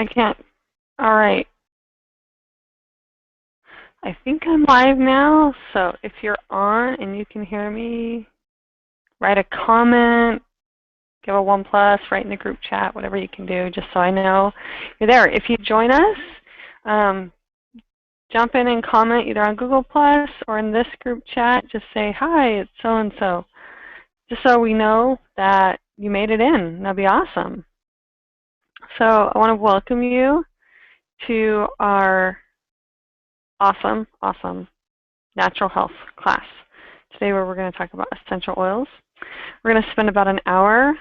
I can't. All right. I think I'm live now, so if you're on and you can hear me, write a comment, give a 1+, write in the group chat, whatever you can do, just so I know you're there. If you join us, jump in and comment either on Google Plus or in this group chat. Just say, hi, it's so-and-so, just so we know that you made it in. That'd be awesome. So I want to welcome you to our awesome natural health class today, where we're going to talk about essential oils. We're going to spend about an hour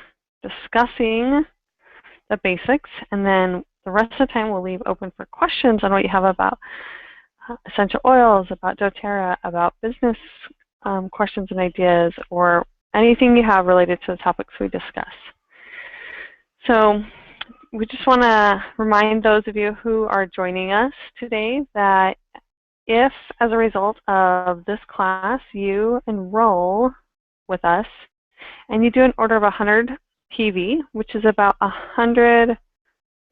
discussing the basics, and then the rest of the time we'll leave open for questions on what you have about essential oils, about doTerra, about business questions and ideas, or anything you have related to the topics we discuss. So we just want to remind those of you who are joining us today that if, as a result of this class, you enroll with us and you do an order of 100 PV, which is about $100,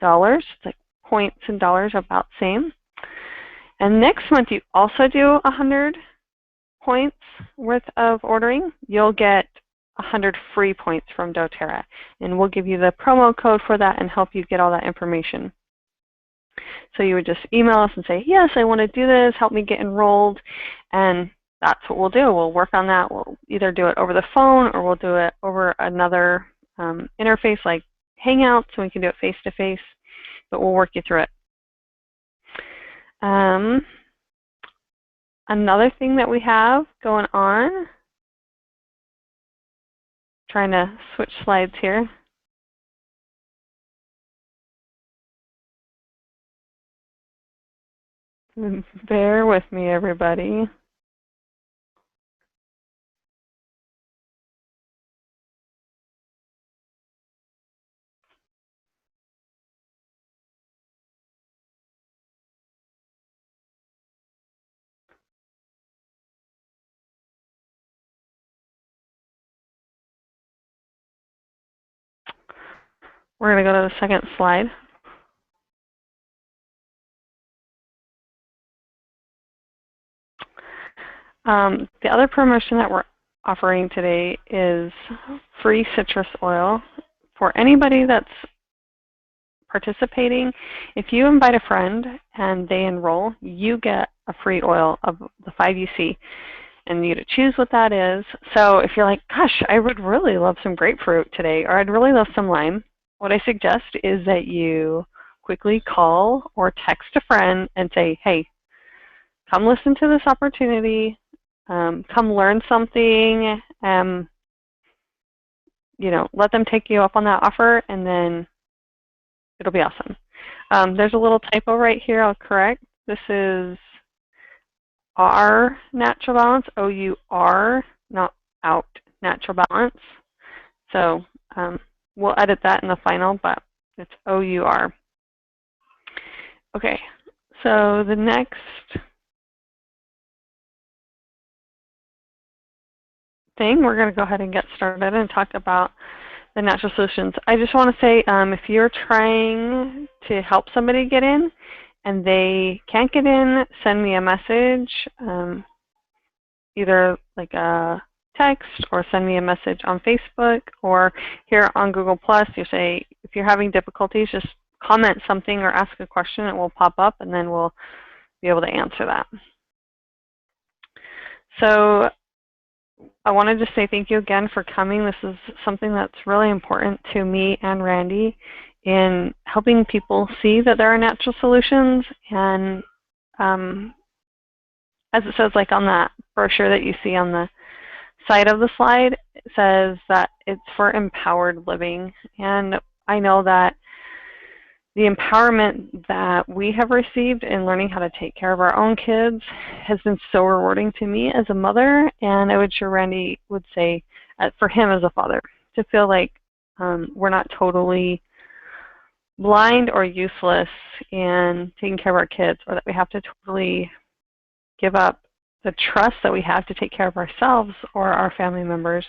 it's like points and dollars about the same. And next month you also do 100 points worth of ordering, you'll get 100 free points from doTerra. And we'll give you the promo code for that and help you get all that information. So you would just email us and say, yes, I want to do this, help me get enrolled, and that's what we'll do. We'll work on that. We'll either do it over the phone or we'll do it over another interface like Hangouts, so we can do it face-to-face, but we'll work you through it. Another thing that we have going on, trying to switch slides here. Bear with me, everybody. We're going to go to the second slide. The other promotion that we're offering today is free citrus oil for anybody that's participating. If you invite a friend and they enroll, you get a free oil of the 5 you see, and you get to choose what that is. So if you're like, gosh, I would really love some grapefruit today, or I'd really love some lime, what I suggest is that you quickly call or text a friend and say, hey, come listen to this opportunity, come learn something, you know, let them take you up on that offer, and then it'll be awesome. There's a little typo right here, I'll correct. This is our natural balance, O-U-R, not out natural balance. So we'll edit that in the final, but it's O-U-R. Okay, so the next thing, we're going to go ahead and get started and talk about the natural solutions. I just want to say, if you're trying to help somebody get in and they can't get in, send me a message, either like a text or send me a message on Facebook, or here on Google Plus, you say, if you're having difficulties, just comment something or ask a question. It will pop up and then we'll be able to answer that. So I wanted to say thank you again for coming. This is something that's really important to me and Randy in helping people see that there are natural solutions. And as it says, like on that brochure that you see on the side of the slide, it says that it's for empowered living. And I know that the empowerment that we have received in learning how to take care of our own kids has been so rewarding to me as a mother, and I would sure Randy would say for him as a father, to feel like we're not totally blind or useless in taking care of our kids, or that we have to totally give up the trust that we have to take care of ourselves or our family members.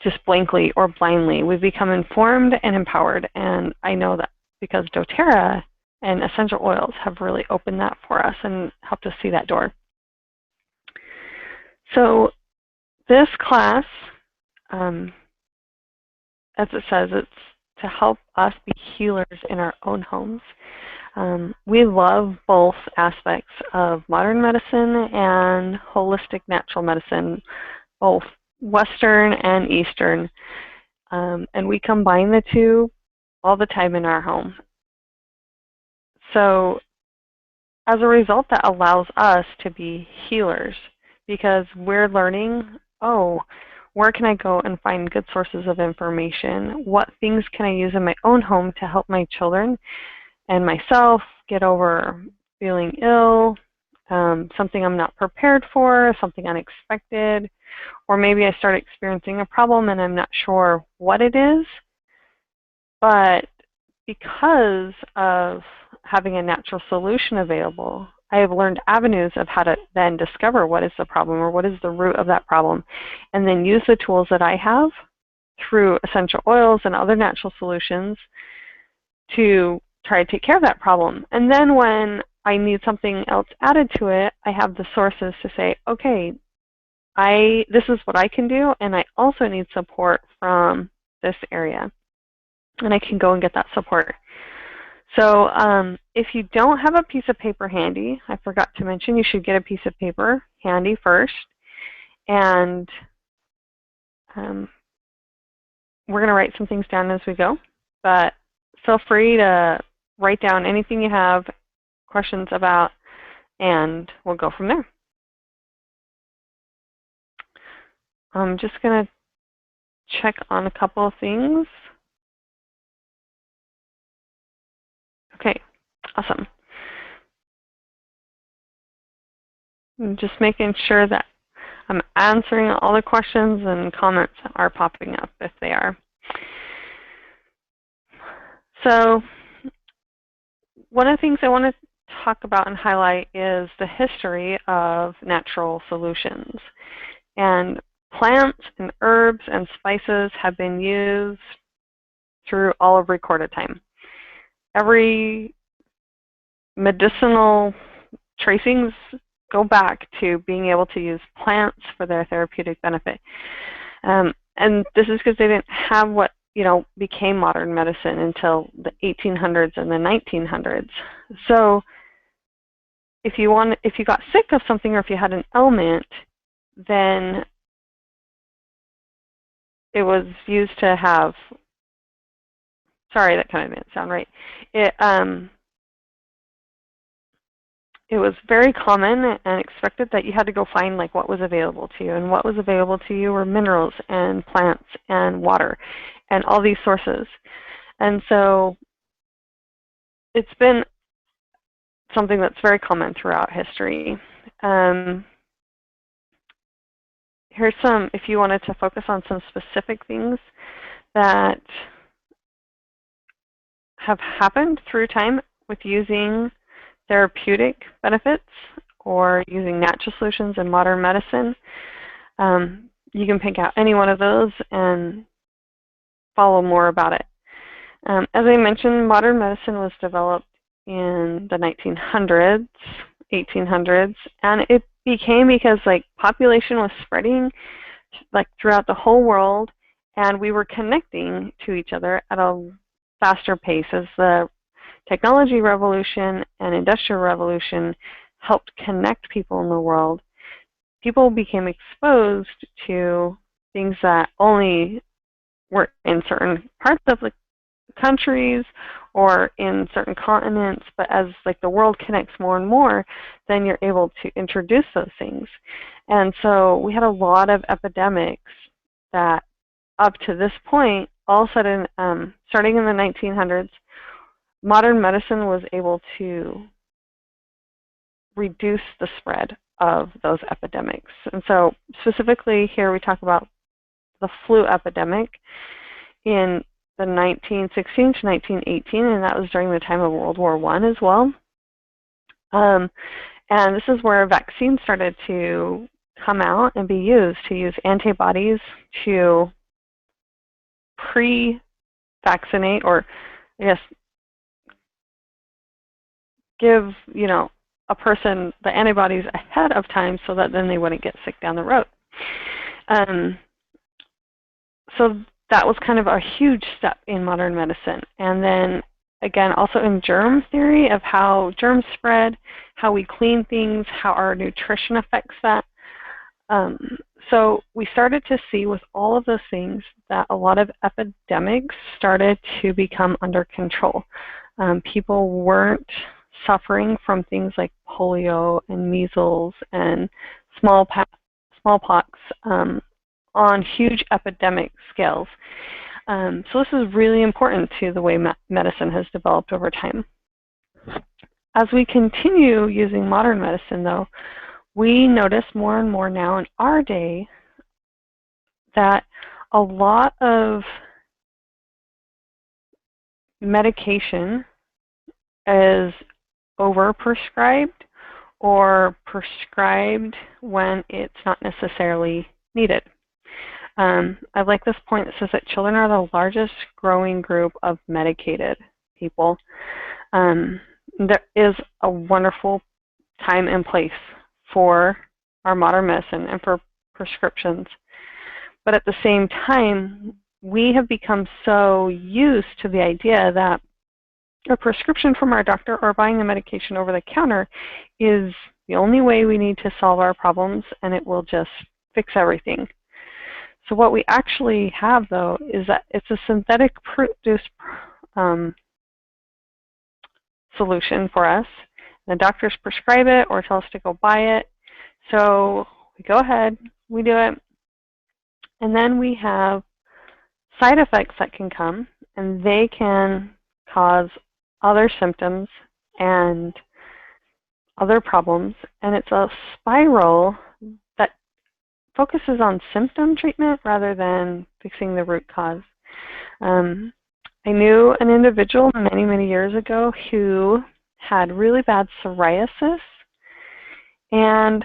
just blankly or blindly. We've become informed and empowered, and I know that because doTerra and essential oils have really opened that for us and helped us see that door. So this class, as it says, it's to help us be healers in our own homes. We love both aspects of modern medicine and holistic natural medicine, both Western and Eastern, and we combine the two all the time in our home. So as a result, that allows us to be healers because we're learning, oh, where can I go and find good sources of information? What things can I use in my own home to help my children and myself get over feeling ill, something I'm not prepared for, something unexpected, or maybe I start experiencing a problem and I'm not sure what it is. But because of having a natural solution available, I have learned avenues of how to then discover what is the problem or what is the root of that problem, and then use the tools that I have through essential oils and other natural solutions to try to take care of that problem. And then when I need something else added to it, I have the sources to say, okay, this is what I can do, and I also need support from this area. And I can go and get that support. So if you don't have a piece of paper handy, I forgot to mention you should get a piece of paper handy first. And we're going to write some things down as we go. But feel free to write down anything you have questions about, and we'll go from there. I'm just going to check on a couple of things. Okay, awesome. I'm just making sure that I'm answering all the questions and comments are popping up if they are. So one of the things I want to talk about and highlight is the history of natural solutions. And plants and herbs and spices have been used through all of recorded time. Every medicinal tracings go back to being able to use plants for their therapeutic benefit. And this is because they didn't have what became modern medicine until the 1800s and the 1900s. So if you got sick of something or if you had an ailment, then it was used to have, sorry, that kind of didn't sound right. It was very common and expected that you had to go find like what was available to you, and what was available to you were minerals and plants and water and all these sources. And so it's been something that's very common throughout history. Here's some, if you wanted to focus on some specific things that have happened through time with using therapeutic benefits or using natural solutions in modern medicine. You can pick out any one of those and follow more about it. As I mentioned, modern medicine was developed in the 1900s, 1800s, and it became because like population was spreading like throughout the whole world, and we were connecting to each other at a faster pace as the technology revolution and industrial revolution helped connect people in the world. People became exposed to things that only were in certain parts of the countries or in certain continents, but as like the world connects more and more, then you're able to introduce those things. And so we had a lot of epidemics that up to this point, all of a sudden, starting in the 1900s, modern medicine was able to reduce the spread of those epidemics. And so specifically here we talk about the flu epidemic in the 1916 to 1918, and that was during the time of World War I as well. And this is where vaccines started to come out and be used, to use antibodies to pre-vaccinate, or I guess give, you know, a person the antibodies ahead of time so that then they wouldn't get sick down the road. So that was kind of a huge step in modern medicine. And then again, also in germ theory of how germs spread, how we clean things, how our nutrition affects that. So we started to see with all of those things that a lot of epidemics started to become under control. People weren't suffering from things like polio and measles and smallpox on huge epidemic scales. So this is really important to the way medicine has developed over time. As we continue using modern medicine, though, we notice more and more now in our day that a lot of medication is overprescribed or prescribed when it's not necessarily needed. I like this point that says that children are the largest growing group of medicated people. There is a wonderful time and place for our modern medicine and for prescriptions. But at the same time, we have become so used to the idea that a prescription from our doctor or buying a medication over the counter is the only way we need to solve our problems, and it will just fix everything. So what we actually have, though, is that it's a synthetic produced solution for us. The doctors prescribe it or tell us to go buy it. So we go ahead, we do it, and then we have side effects that can come, and they can cause other symptoms and other problems, and it's a spiral that focuses on symptom treatment rather than fixing the root cause. I knew an individual many, many years ago who had really bad psoriasis and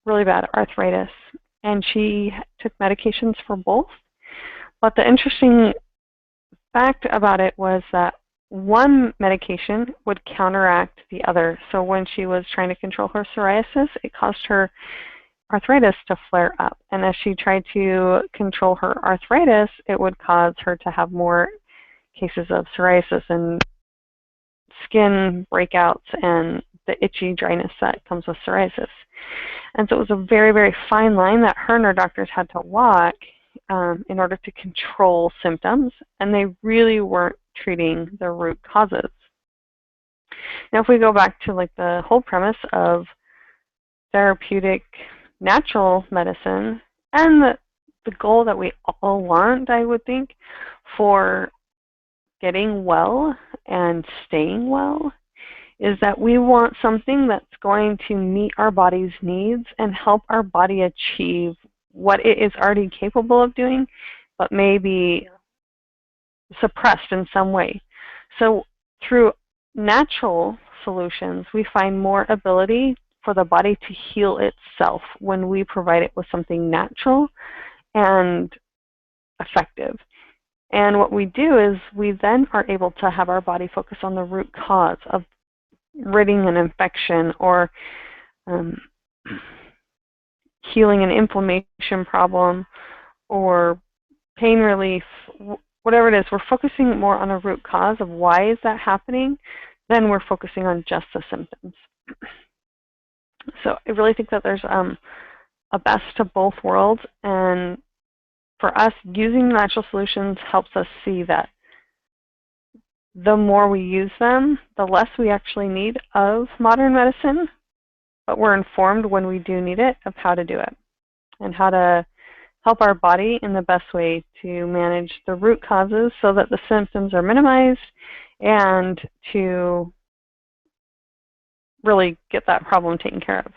really bad arthritis, and she took medications for both. But the interesting fact about it was that one medication would counteract the other. So when she was trying to control her psoriasis, it caused her arthritis to flare up. And as she tried to control her arthritis, it would cause her to have more cases of psoriasis and skin breakouts and the itchy dryness that comes with psoriasis. And so it was a very, very fine line that her and her doctors had to walk in order to control symptoms, and they really weren't treating the root causes. Now, if we go back to like the whole premise of therapeutic natural medicine and the goal that we all want, I would think, for getting well and staying well, is that we want something that's going to meet our body's needs and help our body achieve what it is already capable of doing, but maybe suppressed in some way. So through natural solutions, we find more ability for the body to heal itself when we provide it with something natural and effective. And what we do is we then are able to have our body focus on the root cause of ridding an infection or healing an inflammation problem or pain relief, whatever it is. We're focusing more on a root cause of why is that happening than we're focusing on just the symptoms. So I really think that there's a best to both worlds, and for us, using natural solutions helps us see that the more we use them, the less we actually need of modern medicine, but we're informed when we do need it of how to do it and how to help our body in the best way to manage the root causes so that the symptoms are minimized and to really get that problem taken care of.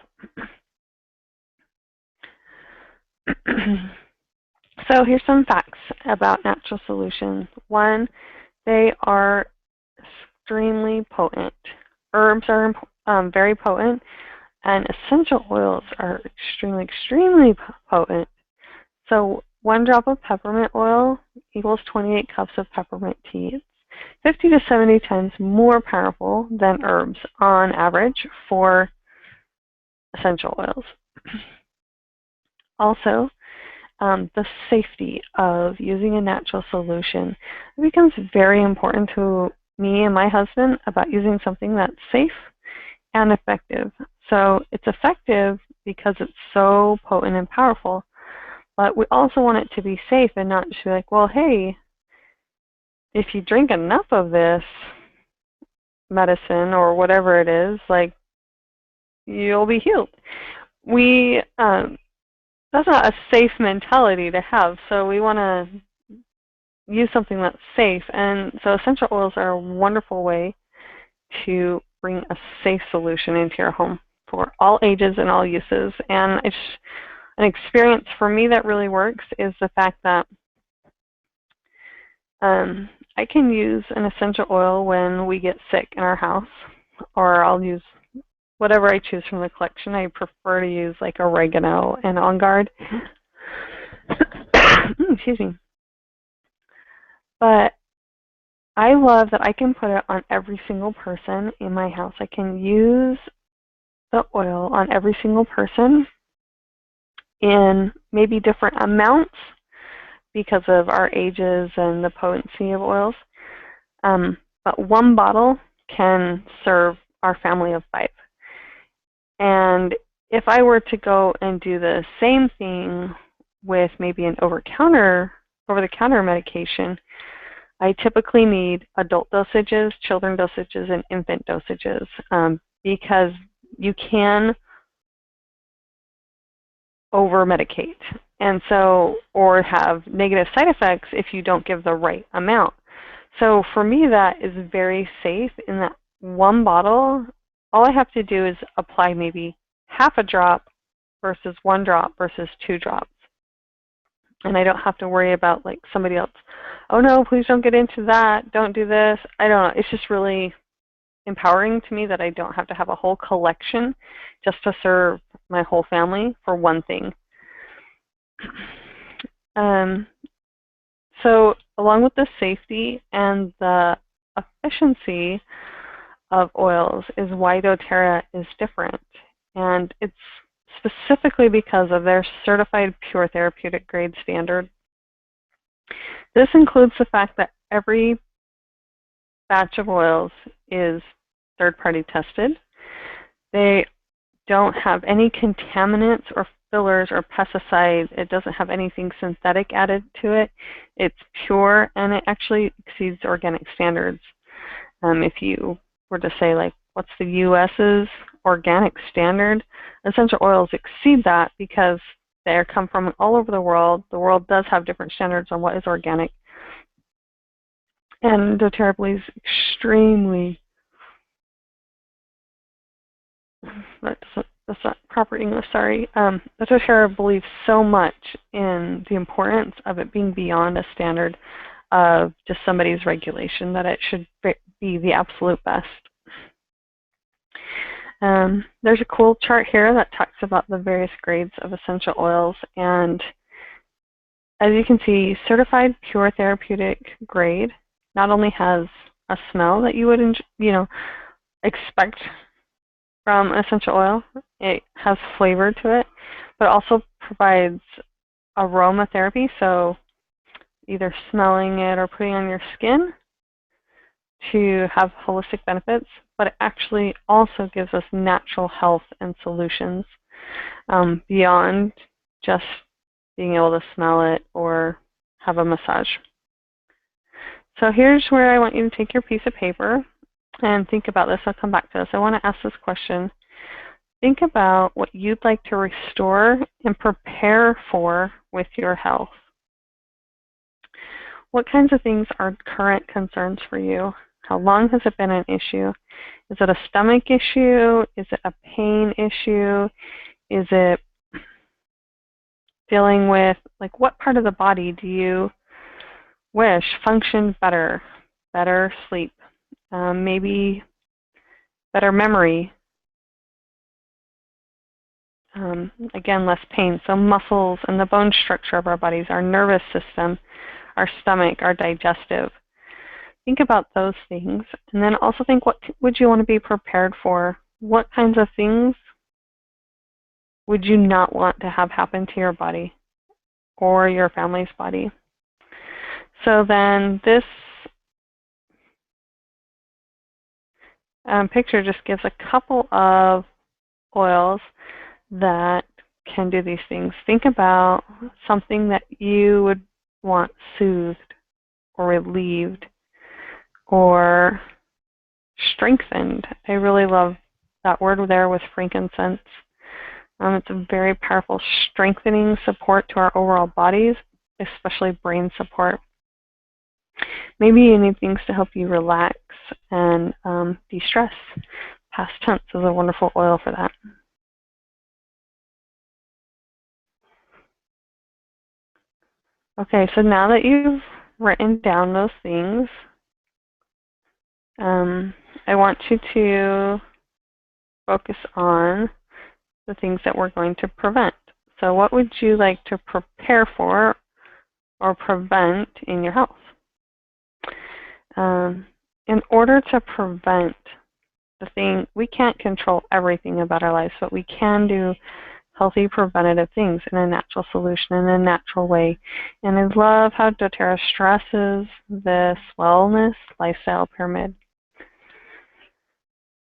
So here's some facts about natural solutions. One, they are extremely potent. Herbs are very potent, and essential oils are extremely, extremely potent. So 1 drop of peppermint oil equals 28 cups of peppermint tea. It's 50 to 70 times more powerful than herbs on average for essential oils. Also, the safety of using a natural solution. It becomes very important to me and my husband about using something that's safe and effective. So it's effective because it's so potent and powerful, but we also want it to be safe and not just be like, well, hey, if you drink enough of this medicine or whatever it is, like, you'll be healed. That's not a safe mentality to have, so we want to use something that's safe. And so essential oils are a wonderful way to bring a safe solution into your home for all ages and all uses. And it's an experience for me that really works is the fact that I can use an essential oil when we get sick in our house, or I'll use whatever I choose from the collection. I prefer to use like oregano and On Guard. Excuse me. But I love that I can put it on every single person in my house. I can use the oil on every single person in maybe different amounts because of our ages and the potency of oils. But 1 bottle can serve our family of 5. And if I were to go and do the same thing with maybe an over-the-counter medication, I typically need adult dosages, children dosages, and infant dosages because you can over-medicate and so, or have negative side effects if you don't give the right amount. So for me, that is very safe. In that 1 bottle, all I have to do is apply maybe half a drop versus 1 drop versus 2 drops. And I don't have to worry about like somebody else, oh no, please don't get into that, don't do this. I don't know. It's just really empowering to me that I don't have to have a whole collection just to serve my whole family for one thing. So along with the safety and the efficiency of oils is why doTerra is different. And it's specifically because of their certified pure therapeutic grade standard. This includes the fact that every batch of oils is third-party tested. They don't have any contaminants or fillers or pesticides. It doesn't have anything synthetic added to it. It's pure, and it actually exceeds organic standards. If you were to say, like, what's the U.S.'s organic standard? Essential oils exceed that because they come from all over the world. The world does have different standards on what is organic. And doTerra believes extremely, that's not proper English, sorry. doTerra believes so much in the importance of it being beyond a standard of just somebody's regulation that it should be the absolute best. There's a cool chart here that talks about the various grades of essential oils, and as you can see, certified pure therapeutic grade not only has a smell that you would expect from an essential oil, it has flavor to it, but also provides aromatherapy, so either smelling it or putting it on your skin to have holistic benefits, but it actually also gives us natural health and solutions beyond just being able to smell it or have a massage. So here's where I want you to take your piece of paper and think about this. I'll come back to this. I want to ask this question. Think about what you'd like to restore and prepare for with your health. What kinds of things are current concerns for you? How long has it been an issue? Is it a stomach issue? Is it a pain issue? Is it dealing with, like, what part of the body do you wish functioned better? Better sleep, maybe better memory, Again, less pain. So muscles and the bone structure of our bodies, our nervous system, our stomach, our digestive. Think about those things. And then also think, what would you want to be prepared for? What kinds of things would you not want to have happen to your body or your family's body? So then this picture just gives a couple of oils that can do these things. Think about something that you would want soothed or relieved or strengthened. I really love that word there with frankincense. It's a very powerful strengthening support to our overall bodies, especially brain support. Maybe you need things to help you relax and de-stress. Past tense is a wonderful oil for that. Okay, so now that you've written down those things, I want you to focus on the things that we're going to prevent. So what would you like to prepare for or prevent in your health? In order to prevent the thing, we can't control everything about our lives, but we can do healthy preventative things in a natural solution, in a natural way. And I love how doTerra stresses this wellness lifestyle pyramid.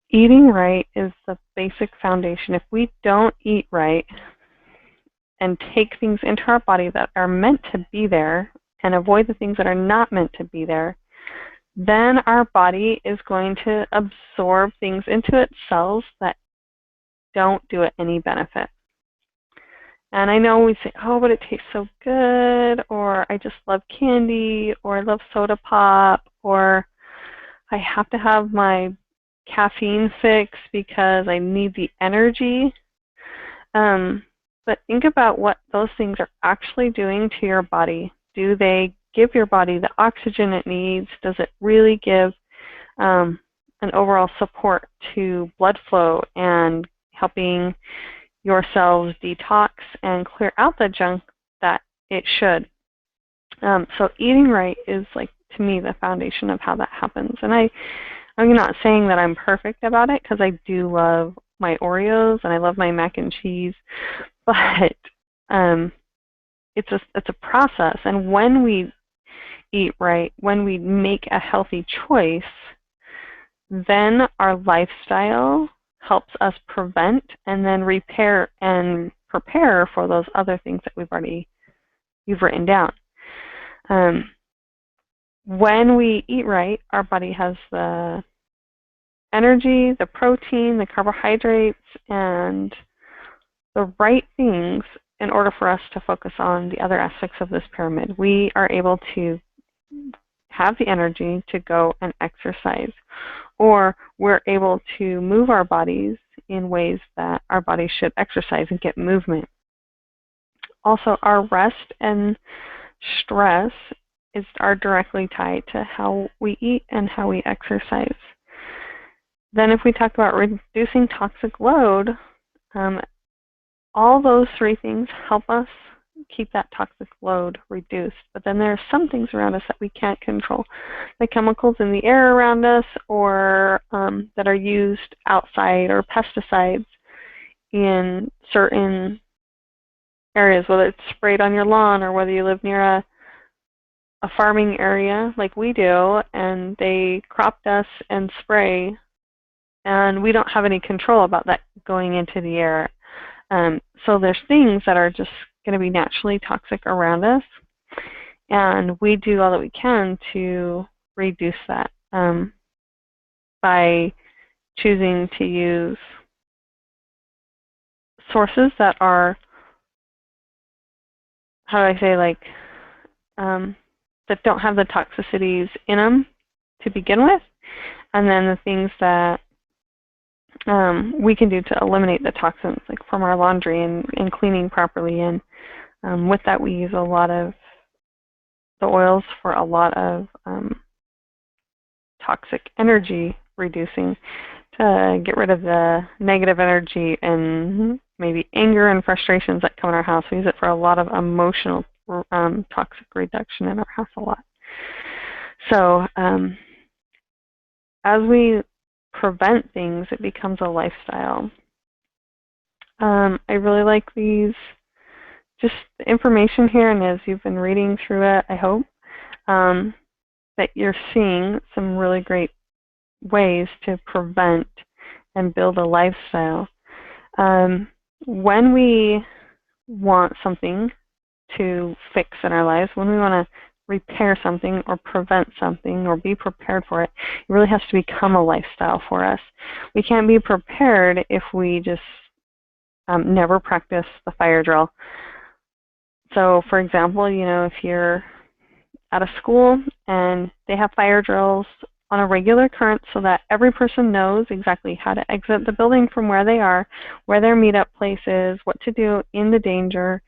Eating right is the basic foundation. If we don't eat right and take things into our body that are meant to be there and avoid the things that are not meant to be there, then our body is going to absorb things into its cells that don't do it any benefit. And I know we say, oh, but it tastes so good, or I just love candy, or I love soda pop, or I have to have my caffeine fix because I need the energy. But think about what those things are actually doing to your body. Do they give your body the oxygen it needs? Does it really give an overall support to blood flow and helping your cells detox and clear out the junk that it should? So eating right is, like, to me, the foundation of how that happens. And I'm not saying that I'm perfect about it, because I do love my Oreos and I love my mac and cheese, but it's a process. And when we eat right, when we make a healthy choice, then our lifestyle helps us prevent and then repair and prepare for those other things that you've written down. When we eat right, our body has the energy, the protein, the carbohydrates, and the right things in order for us to focus on the other aspects of this pyramid. We are able to have the energy to go and exercise, or we're able to move our bodies in ways that our bodies should exercise and get movement. Also, our rest and stress are directly tied to how we eat and how we exercise. Then if we talk about reducing toxic load, all those three things help us keep that toxic load reduced. But then there are some things around us that we can't control. The chemicals in the air around us, or that are used outside, or pesticides in certain areas, whether it's sprayed on your lawn or whether you live near a farming area like we do, and they crop dust and spray, and we don't have any control about that going into the air. So there's things that are just going to be naturally toxic around us, and we do all that we can to reduce that by choosing to use sources that are, how do I say, like, that don't have the toxicities in them to begin with, and then the things that we can do to eliminate the toxins, like from our laundry and cleaning properly. And with that, we use a lot of the oils for a lot of toxic energy reducing, to get rid of the negative energy and maybe anger and frustrations that come in our house. We use it for a lot of emotional toxic reduction in our house a lot. So as we prevent things, it becomes a lifestyle. I really like these, just the information here, and as you've been reading through it, I hope that you're seeing some really great ways to prevent and build a lifestyle. When we want something to fix in our lives, when we want to repair something or prevent something or be prepared for it, it really has to become a lifestyle for us. We can't be prepared if we just never practice the fire drill. So, for example, if you're at a school and they have fire drills on a regular occurrence so that every person knows exactly how to exit the building from where they are, where their meetup place is, what to do in the danger.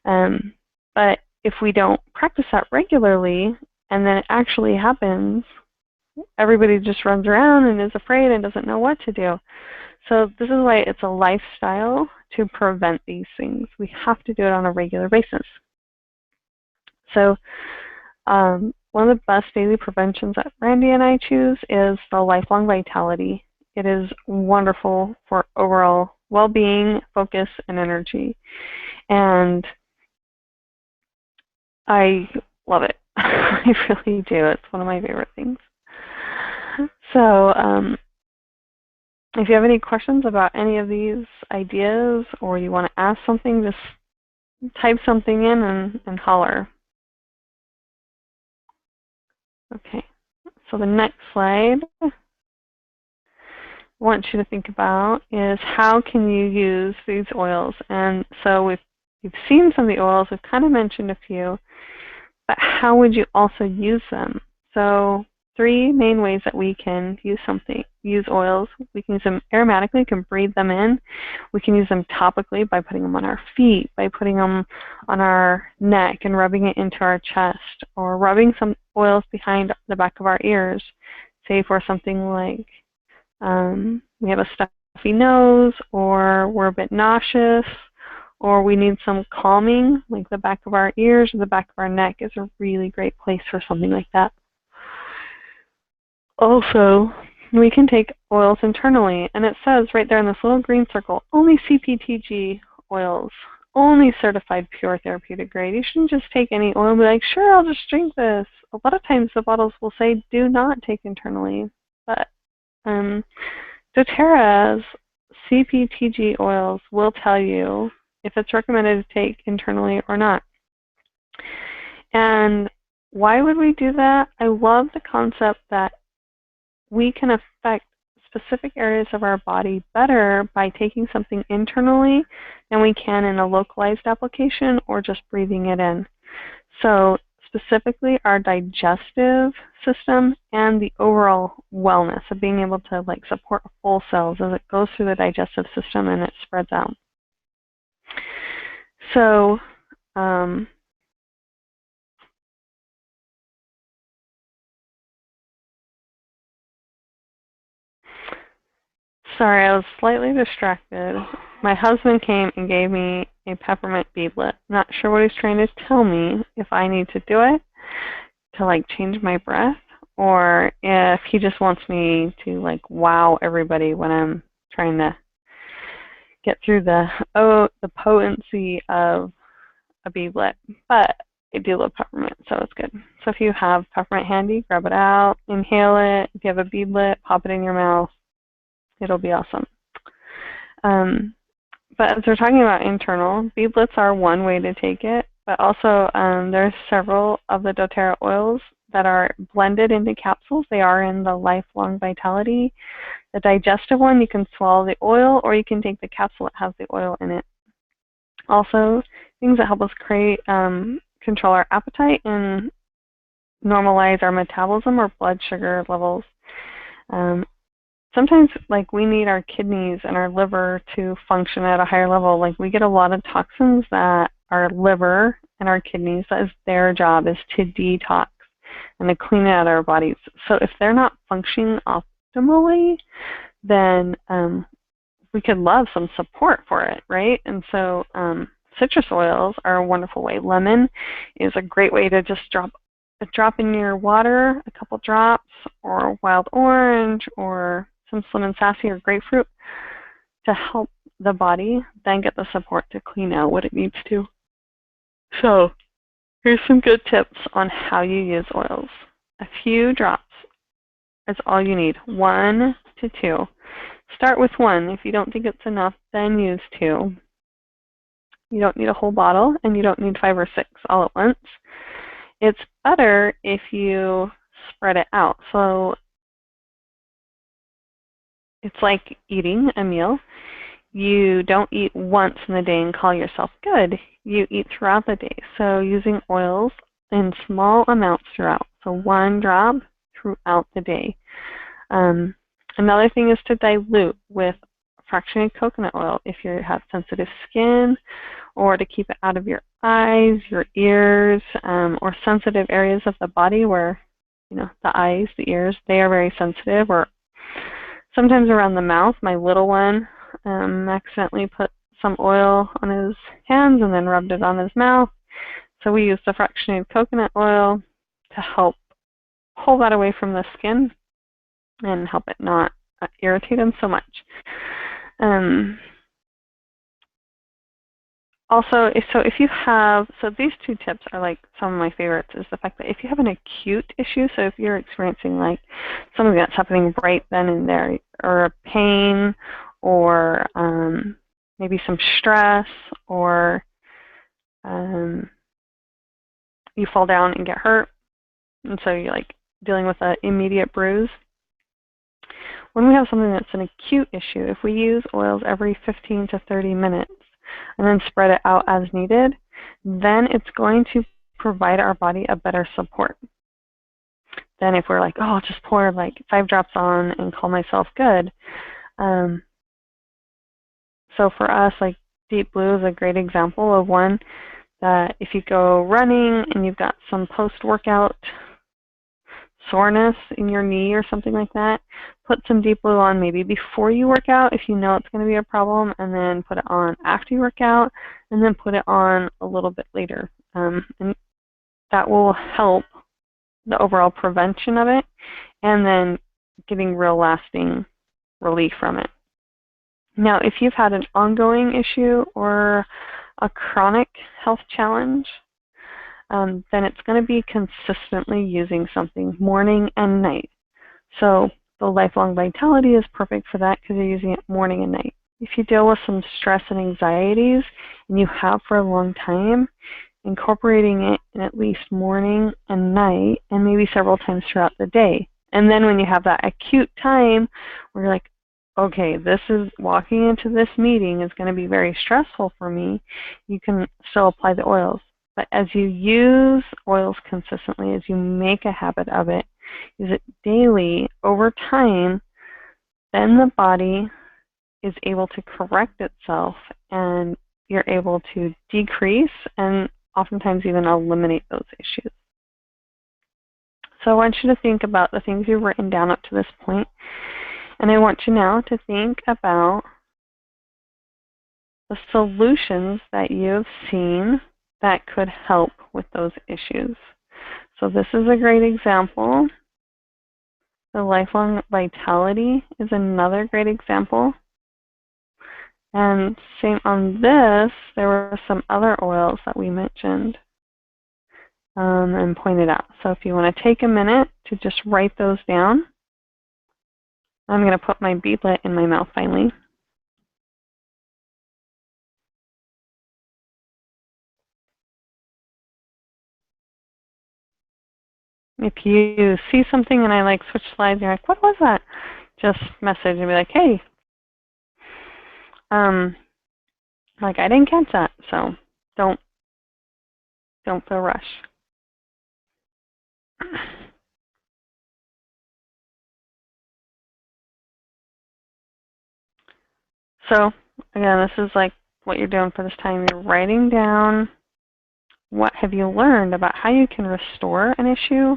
But if we don't practice that regularly and then it actually happens, everybody just runs around and is afraid and doesn't know what to do. So this is why it's a lifestyle to prevent these things. We have to do it on a regular basis. So one of the best daily preventions that Randy and I choose is the Lifelong Vitality. It is wonderful for overall well-being, focus, and energy. And I love it. I really do. It's one of my favorite things. So if you have any questions about any of these ideas or you want to ask something, just type something in and holler. Okay, so the next slide I want you to think about is how can you use these oils? And so we've seen some of the oils, we've kind of mentioned a few, but how would you also use them? So 3 main ways that we can use oils. We can use them aromatically, we can breathe them in. We can use them topically by putting them on our feet, by putting them on our neck and rubbing it into our chest, or rubbing some oils behind the back of our ears. Say for something like we have a stuffy nose, or we're a bit nauseous, or we need some calming, like the back of our ears or the back of our neck is a really great place for something like that. Also, we can take oils internally, and it says right there in this little green circle, only CPTG oils, only certified pure therapeutic grade. You shouldn't just take any oil and be like, sure, I'll just drink this. A lot of times the bottles will say, do not take internally. But doTerra's CPTG oils will tell you if it's recommended to take internally or not. And why would we do that? I love the concept that we can affect specific areas of our body better by taking something internally than we can in a localized application or just breathing it in. So specifically our digestive system and the overall wellness of being able to support full cells as it goes through the digestive system and it spreads out. So sorry, I was slightly distracted. My husband came and gave me a peppermint beadlet. Not sure what he's trying to tell me, if I need to do it to change my breath, or if he just wants me to wow everybody when I'm trying to get through the potency of a beadlet. But I do love peppermint, so it's good. So if you have peppermint handy, grab it out, inhale it. If you have a beadlet, pop it in your mouth. It'll be awesome. But as we're talking about internal, beadlets are one way to take it, but also there's several of the doTerra oils that are blended into capsules. They are in the Lifelong Vitality. The digestive one, you can swallow the oil, or you can take the capsule that has the oil in it. Also, things that help us control our appetite and normalize our metabolism or blood sugar levels. Sometimes we need our kidneys and our liver to function at a higher level. We get a lot of toxins that our liver and our kidneys, that is their job, is to detox and to clean it out of our bodies. So if they're not functioning optimally, then we could love some support for it, right? And so citrus oils are a wonderful way. Lemon is a great way to just drop a drop in your water, a couple drops, or wild orange, or some lemon sassy or grapefruit to help the body then get the support to clean out what it needs to. So here's some good tips on how you use oils. A few drops is all you need, 1 to 2. Start with 1. If you don't think it's enough, then use 2. You don't need a whole bottle, and you don't need 5 or 6 all at once. It's better if you spread it out. So it's like eating a meal. You don't eat once in the day and call yourself good. You eat throughout the day. So using oils in small amounts throughout. So 1 drop throughout the day. Another thing is to dilute with fractionated coconut oil if you have sensitive skin, or to keep it out of your eyes, your ears, or sensitive areas of the body where, the eyes, the ears, they are very sensitive, or sometimes around the mouth. My little one accidentally put some oil on his hands and then rubbed it on his mouth. So we use the fractionated coconut oil to help pull that away from the skin and help it not irritate him so much. Also, if you have, so these 2 tips are like some of my favorites, is the fact that if you have an acute issue, so if you're experiencing like something that's happening right then and there, or a pain, or maybe some stress, or you fall down and get hurt, and so you're like dealing with an immediate bruise. When we have something that's an acute issue, if we use oils every 15 to 30 minutes and then spread it out as needed, then it's going to provide our body a better support than if we're like, oh, I'll just pour like 5 drops on and call myself good. So for us, like Deep Blue is a great example of one that if you go running and you've got some post-workout soreness in your knee or something like that, put some Deep Blue on maybe before you work out if you know it's going to be a problem, and then put it on after you work out, and then put it on a little bit later. And that will help the overall prevention of it, and then getting real lasting relief from it. Now, if you've had an ongoing issue or a chronic health challenge, then it's going to be consistently using something morning and night. So the Lifelong Vitality is perfect for that because you're using it morning and night. If you deal with some stress and anxieties, and you have for a long time, incorporating it in at least morning and night, and maybe several times throughout the day. And then when you have that acute time where you're like, okay, this is walking into this meeting is going to be very stressful for me, you can still apply the oils. But as you use oils consistently, as you make a habit of it, use it daily, over time, then the body is able to correct itself, and you're able to decrease and oftentimes even eliminate those issues. So I want you to think about the things you've written down up to this point, and I want you now to think about the solutions that you've seen that could help with those issues. So this is a great example. The Lifelong Vitality is another great example. And same on this, there were some other oils that we mentioned and pointed out. So if you want to take a minute to just write those down. I'm going to put my beadlet in my mouth finally. If you see something and I like switch slides, you're like, what was that? Just message and be like, hey, like I didn't catch that, so don't feel rushed. So again, this is like what you're doing for this time. You're writing down what have you learned about how you can restore an issue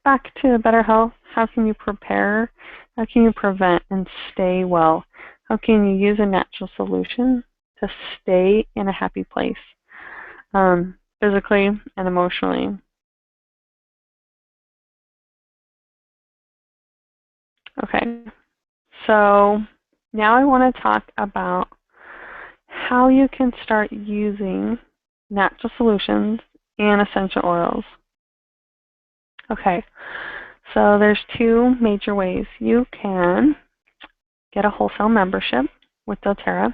back to better health. How can you prepare? How can you prevent and stay well? How can you use a natural solution to stay in a happy place, physically and emotionally? Okay, so now I want to talk about how you can start using natural solutions and essential oils. Okay, so there's two major ways. You can get a wholesale membership with doTerra,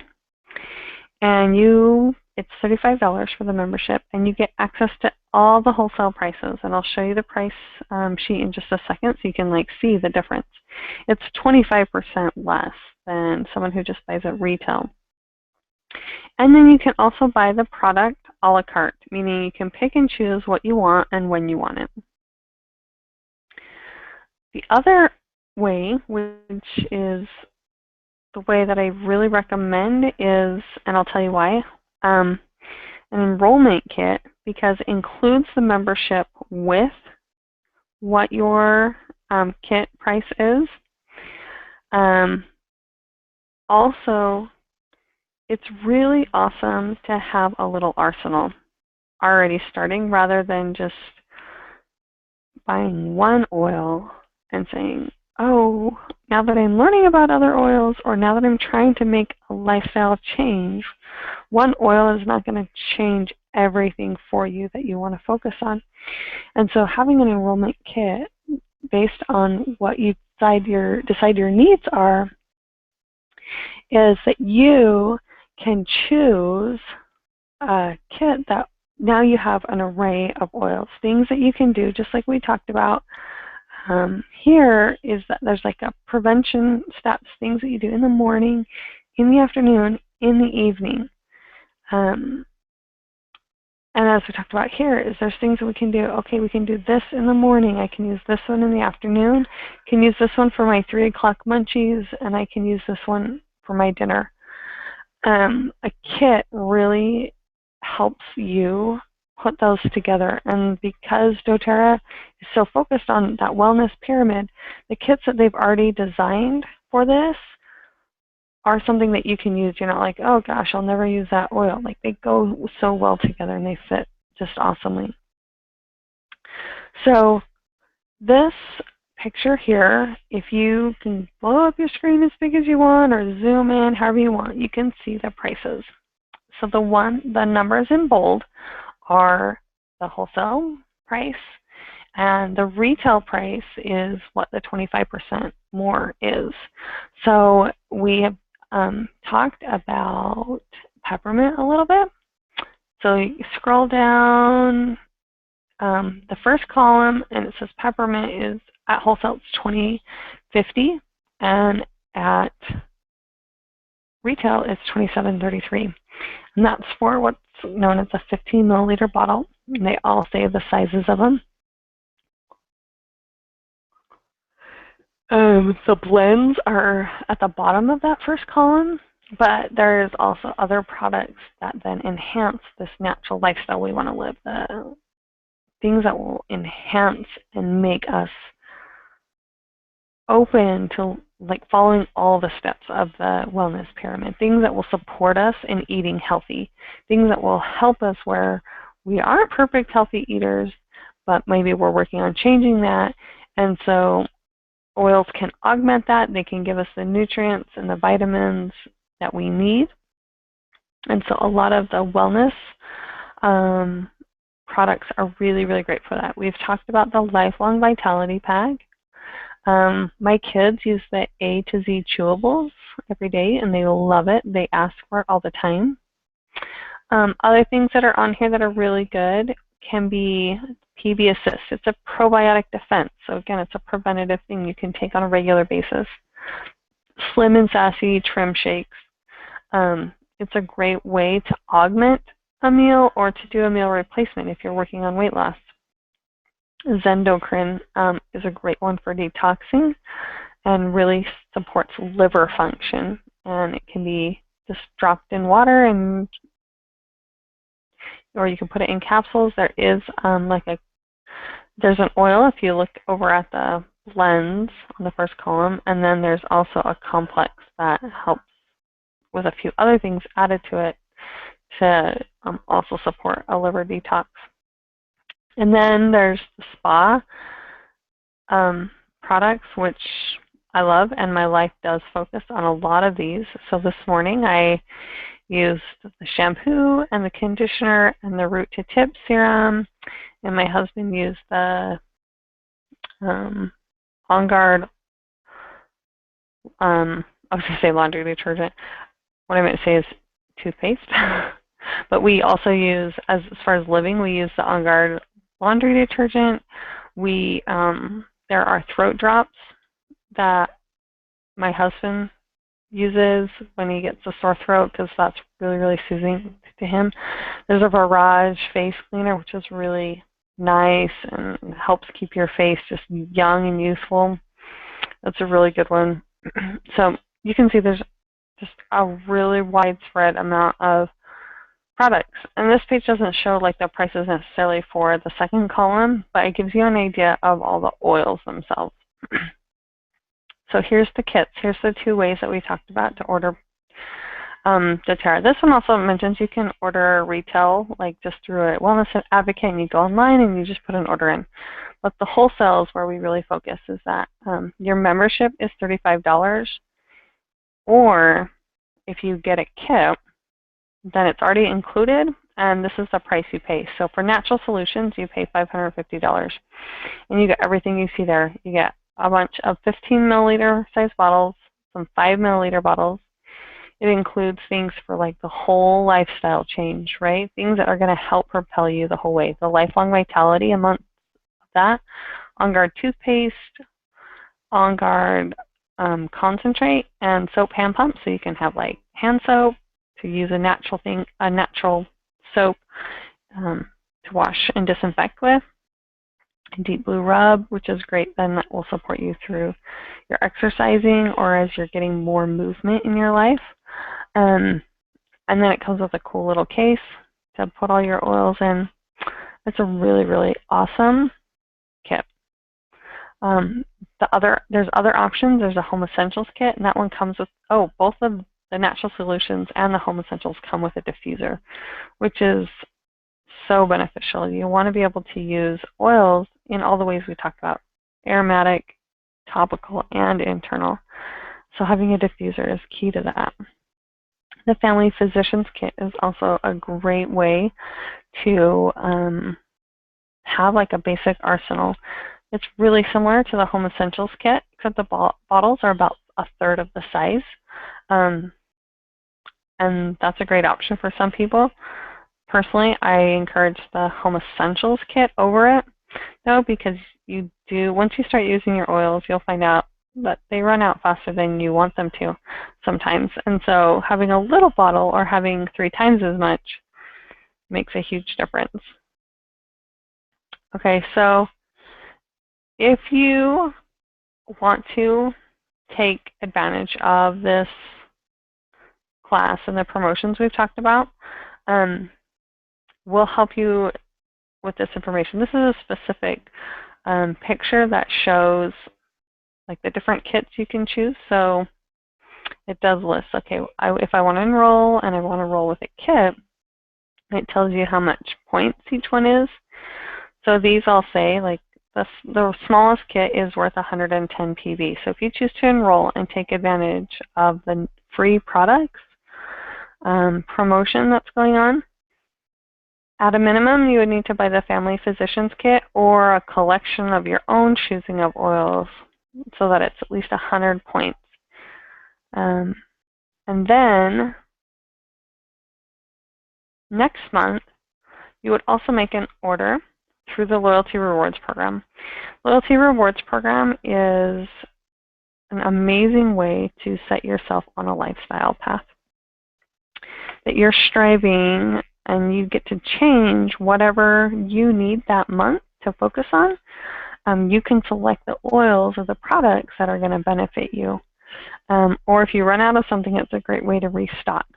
and it's $35 for the membership, and you get access to all the wholesale prices. And I'll show you the price sheet in just a second so you can see the difference. It's 25% less than someone who just buys at retail. And then you can also buy the product a la carte, meaning you can pick and choose what you want and when you want it. The other way, which is the way that I really recommend, is, and I'll tell you why, an enrollment kit, because it includes the membership with what your kit price is. Also, it's really awesome to have a little arsenal already starting, rather than just buying one oil and saying, oh, now that I'm learning about other oils, or now that I'm trying to make a lifestyle change, one oil is not going to change everything for you that you want to focus on. And so having an enrollment kit based on what you decide your needs are is that you can choose a kit that now you have an array of oils, things that you can do, just like we talked about. Here is that there's a prevention steps, things that you do in the morning, in the afternoon, in the evening. And as we talked about here, is there's things that we can do. Okay, we can do this in the morning. I can use this one in the afternoon. I can use this one for my 3 o'clock munchies, and I can use this one for my dinner. A kit really helps you put those together. And because doTerra is so focused on that wellness pyramid, the kits that they've already designed for this are something that you can use. You're not like, oh gosh, I'll never use that oil. They go so well together and they fit just awesomely. So this picture here, if you can blow up your screen as big as you want or zoom in however you want, you can see the prices. So the numbers in bold are the wholesale price, and the retail price is what the 25% more is. So we have talked about peppermint a little bit. So you scroll down the first column, and it says peppermint is at wholesale it's $20.50, and at retail it's $27.33. And that's for what's known as a 15 milliliter bottle. And they all say the sizes of them. The blends are at the bottom of that first column, but there's also other products that then enhance this natural lifestyle we want to live. The things that will enhance and make us open to following all the steps of the wellness pyramid, things that will support us in eating healthy, things that will help us where we aren't perfect healthy eaters, but maybe we're working on changing that. And so oils can augment that. They can give us the nutrients and the vitamins that we need. And so a lot of the wellness products are really, really great for that. We've talked about the Lifelong Vitality Pack. My kids use the A to Z chewables every day, and they love it. They ask for it all the time. Other things that are on here that are really good can be PB Assist. It's a probiotic defense. So again, it's a preventative thing you can take on a regular basis. Slim and Sassy Trim Shakes. It's a great way to augment a meal or to do a meal replacement if you're working on weight loss. Zendocrine is a great one for detoxing and really supports liver function. And it can be just dropped in water, or you can put it in capsules. There is there's an oil if you look over at the blends on the first column, and then there's also a complex that helps with a few other things added to it to also support a liver detox. And then there's the spa products, which I love, and my life does focus on a lot of these. So this morning I used the shampoo and the conditioner and the root to tip serum, and my husband used the On Guard, I was going to say laundry detergent. What I meant to say is toothpaste. But we also use, as far as living, we use the On Guard laundry detergent. There are throat drops that my husband uses when he gets a sore throat, because that's really, really soothing to him. There's a Barrage face cleaner, which is really nice and helps keep your face just young and youthful. That's a really good one. So you can see there's just a really widespread amount of products. And this page doesn't show like the prices necessarily for the second column, but it gives you an idea of all the oils themselves. So here's the kits. Here's the 2 ways that we talked about to order doTerra. This one also mentions you can order retail, like just through a wellness advocate, and you go online and you just put an order in. But the wholesale is where we really focus, is that your membership is $35, or if you get a kit, then it's already included, and this is the price you pay. So for Natural Solutions, you pay $550, and you get everything you see there. You get a bunch of 15 milliliter size bottles, some 5 milliliter bottles. It includes things for like the whole lifestyle change, right? Things that are going to help propel you the whole way. The lifelong vitality amongst that, On Guard toothpaste, On Guard concentrate, and soap hand pump. So you can have like hand soap to use a natural soap to wash and disinfect with. Deep Blue Rub, which is great, then that will support you through your exercising or as you're getting more movement in your life. And then it comes with a cool little case to put all your oils in. It's a really, really awesome kit. There's other options. There's a Home Essentials kit, and that one comes with, both of the Natural Solutions and the Home Essentials come with a diffuser, which is so beneficial. You want to be able to use oils in all the ways we talked about, aromatic, topical, and internal. So having a diffuser is key to that. The Family Physicians Kit is also a great way to have like a basic arsenal. It's really similar to the Home Essentials Kit, except the bottles are about 1/3 of the size. And that's a great option for some people. Personally, I encourage the Home Essentials Kit over it, though, because once you start using your oils, you'll find out that they run out faster than you want them to sometimes. And so having a little bottle or having 3 times as much makes a huge difference. Okay, so if you want to take advantage of this class and the promotions we've talked about, we'll help you with this information. This is a specific picture that shows like the different kits you can choose. So it does list, okay, if I want to enroll and I want to enroll with a kit, it tells you how much points each one is. So these all say like the smallest kit is worth 110 PV. So if you choose to enroll and take advantage of the free products promotion that's going on, at a minimum, you would need to buy the Family Physicians Kit or a collection of your own choosing of oils so that it's at least 100 points. And then next month, you would also make an order through the Loyalty Rewards Program. Loyalty Rewards Program is an amazing way to set yourself on a lifestyle path that you're striving, and you get to change whatever you need that month to focus on. You can select the oils or the products that are going to benefit you. Or if you run out of something, it's a great way to restock.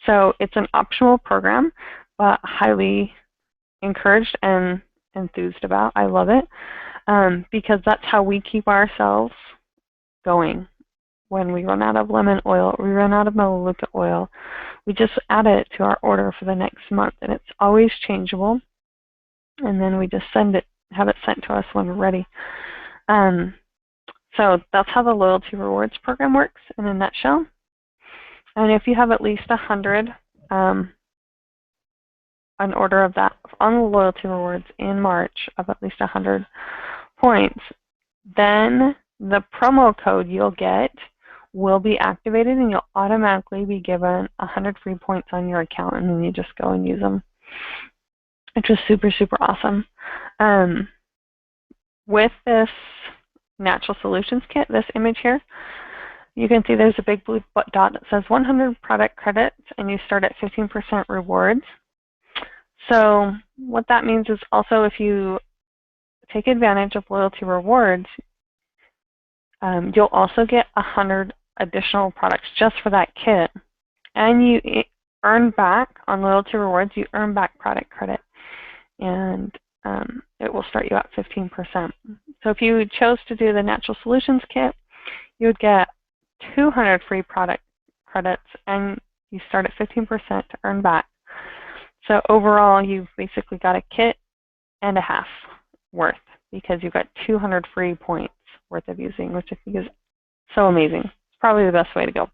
So it's an optional program, but highly encouraged and enthused about. I love it because that's how we keep ourselves going. when we run out of lemon oil, or we run out of melaleuca oil, we just add it to our order for the next month, and it's always changeable. And then we just have it sent to us when we're ready. So that's how the loyalty rewards program works in a nutshell. And if you have at least 100 an order of that on the loyalty rewards in March of at least 100 points, then the promo code you'll get will be activated and you'll automatically be given 100 free points on your account, and then you just go and use them, which is super, super awesome. With this Natural Solutions Kit, this image here, you can see there's a big blue dot that says 100 product credits, and you start at 15% rewards. So what that means is also if you take advantage of loyalty rewards, you'll also get 100 additional products just for that kit. And you earn back on loyalty rewards, you earn back product credit. And it will start you at 15%. So if you chose to do the Natural Solutions Kit, you would get 200 free product credits, and you start at 15% to earn back. So overall, you've basically got a kit and a half worth, because you've got 200 free points worth of using, which I think is so amazing. It's probably the best way to go.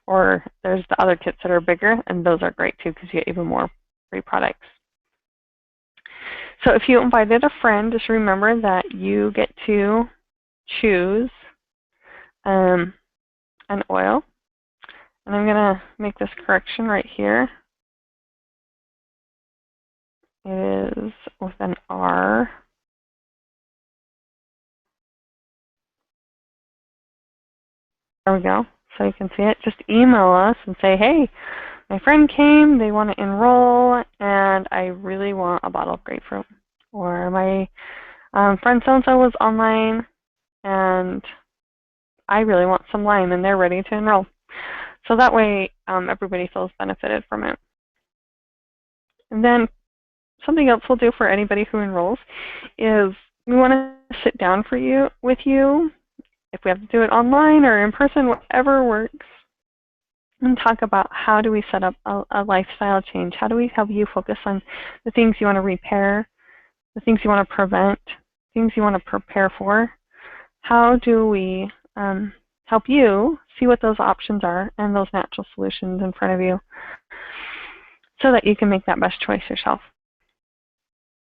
Or there's the other kits that are bigger, and those are great too, because you get even more free products. So if you invited a friend, just remember that you get to choose an oil. And I'm going to make this correction right here. It is with an R. There we go. So you can see it. Just email us and say, hey, my friend came, they want to enroll, and I really want a bottle of grapefruit. Or my friend so-and-so was online, and I really want some lime, and they're ready to enroll. So that way, everybody feels benefited from it. And then something else we'll do for anybody who enrolls is we want to sit down with you, if we have to do it online or in person, whatever works, and talk about how do we set up a lifestyle change. How do we help you focus on the things you want to repair, the things you want to prevent, things you want to prepare for. How do we help you see what those options are and those natural solutions in front of you so that you can make that best choice yourself.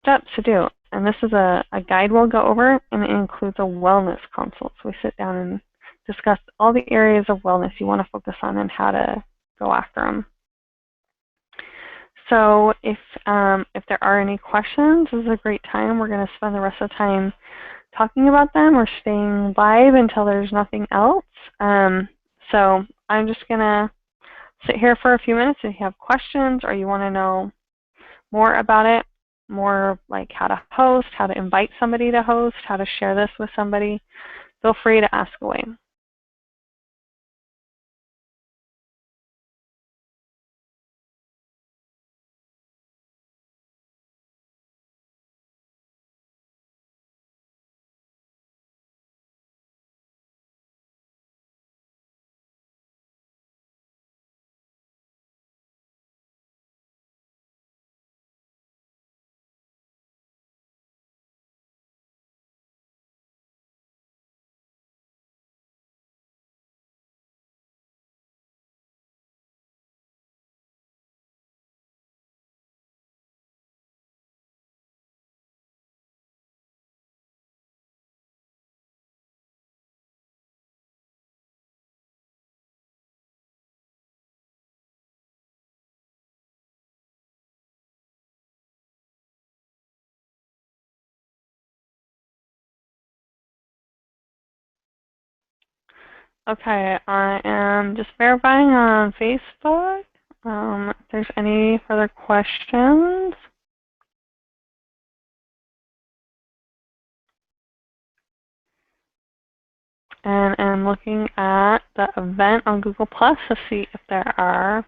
Steps to do. And this is a guide we'll go over, and it includes a wellness consult. So we sit down and discuss all the areas of wellness you want to focus on and how to go after them. So if there are any questions, this is a great time. We're going to spend the rest of the time talking about them. We're staying live until there's nothing else. So I'm just going to sit here for a few minutes. If you have questions or you want to know more about it, more like how to host, how to invite somebody to host, how to share this with somebody, feel free to ask away. Okay, I am just verifying on Facebook. If there's any further questions. And I'm looking at the event on Google Plus to see if there are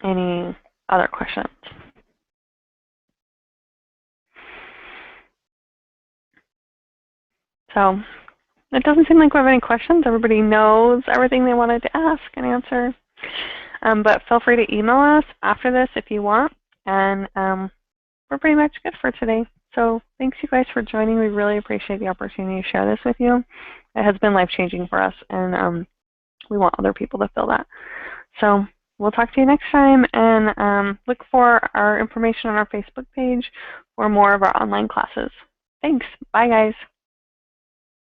any other questions. So It doesn't seem like we have any questions. Everybody knows everything they wanted to ask and answer. But feel free to email us after this if you want. And we're pretty much good for today. So thanks you guys for joining. We really appreciate the opportunity to share this with you. It has been life-changing for us, and we want other people to feel that. So we'll talk to you next time, and look for our information on our Facebook page for more of our online classes. Thanks. Bye, guys.